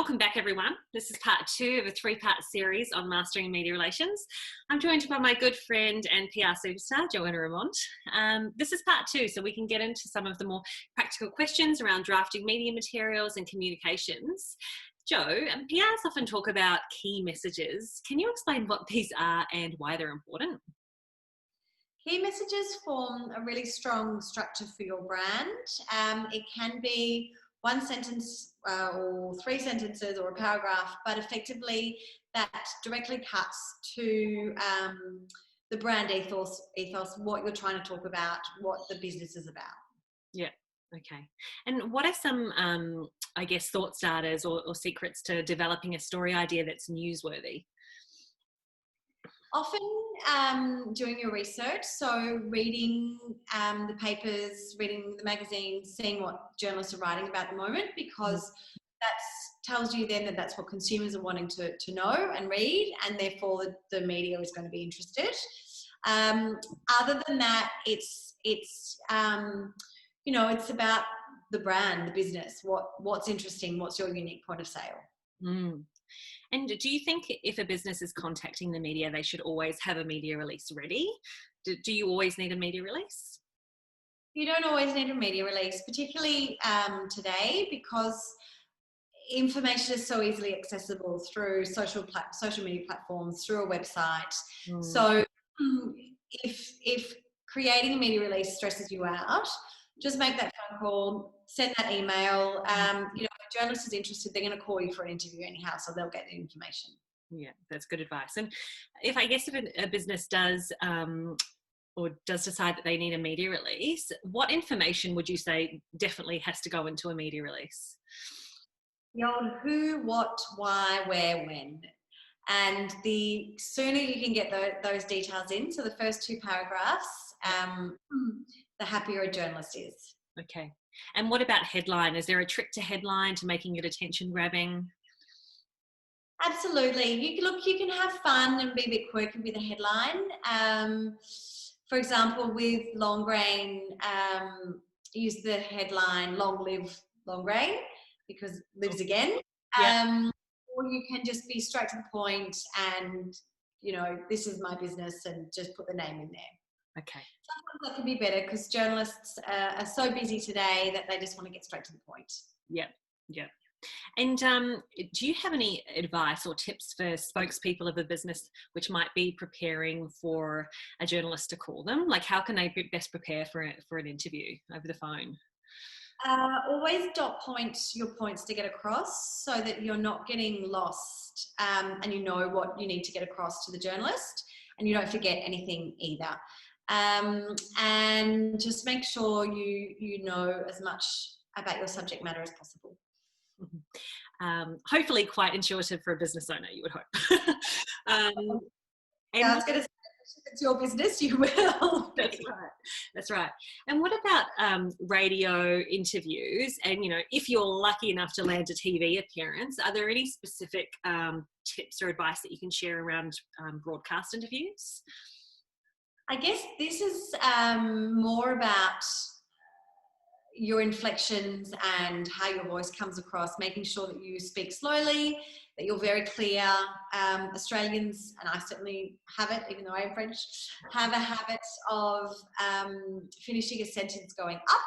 Welcome back, everyone. This is part 2 of a 3-part series on mastering media relations. I'm joined by my good friend and PR superstar, Joanna Reymond. This is part 2, so we can get into some of the more practical questions around drafting media materials and communications. Jo, PRs often talk about key messages. Can you explain what these are and why they're important? Key messages form a really strong structure for your brand. It can be one sentence or 3 sentences or a paragraph, but effectively that directly cuts to the brand ethos, what you're trying to talk about, what the business is about. Yeah, okay. And what are some, I guess, thought starters or secrets to developing a story idea that's newsworthy? Often doing your research, so reading the papers, reading the magazines, seeing what journalists are writing about at the moment, because that tells you then that that's what consumers are wanting to know and read, and therefore the media is going to be interested. Other than that, it's about the brand, the business, what's interesting, what's your unique point of sale. And do you think if a business is contacting the media, they should always have a media release ready? Do you always need a media release? You don't always need a media release, particularly today, because information is so easily accessible through social media platforms, through a website. So if creating a media release stresses you out, just make that phone call, send that email. If a journalist is interested, they're going to call you for an interview anyhow, so they'll get the information. Yeah, that's good advice. And if a business does decide that they need a media release, what information would you say definitely has to go into a media release? The old who, what, why, where, when. And the sooner you can get those details in, so the first 2 paragraphs, the happier a journalist is. Okay. And what about headline? Is there a trick to headline to making it attention grabbing? Absolutely. You can have fun and be a bit quirky with the headline. For example, with long grain, use the headline "Long live long grain," because lives again. Or you can just be straight to the point and, this is my business, and just put the name in there. Okay. Sometimes that can be better because journalists are so busy today that they just want to get straight to the point. Yeah. And do you have any advice or tips for spokespeople of a business which might be preparing for a journalist to call them? Like, how can they best prepare for an interview over the phone? Always dot your points to get across, so that you're not getting lost, and you know what you need to get across to the journalist, and you don't forget anything either. And just make sure you know as much about your subject matter as possible. Hopefully quite intuitive for a business owner, you would hope. I was going to say, if it's your business, you will. That's right. And what about radio interviews? And, if you're lucky enough to land a TV appearance, are there any specific tips or advice that you can share around broadcast interviews? I guess this is more about your inflections and how your voice comes across, making sure that you speak slowly, that you're very clear. Australians, and I certainly have it, even though I am French, have a habit of finishing a sentence going up,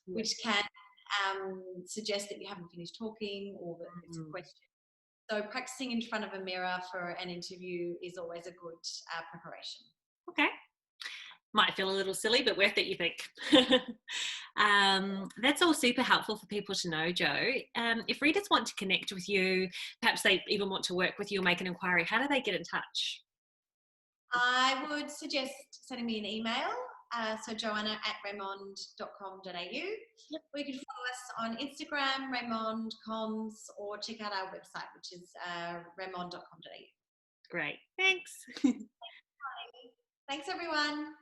which can suggest that you haven't finished talking or that it's a question. So practicing in front of a mirror for an interview is always a good preparation. Okay. Might feel a little silly, but worth it, you think. That's all super helpful for people to know, Jo. If readers want to connect with you, perhaps they even want to work with you or make an inquiry, how do they get in touch? I would suggest sending me an email, so joanna@reymond.com.au. Yep. Or you can follow us on Instagram, Reymond Comms, or check out our website, which is reymond.com.au. Great. Thanks. Thanks, everyone.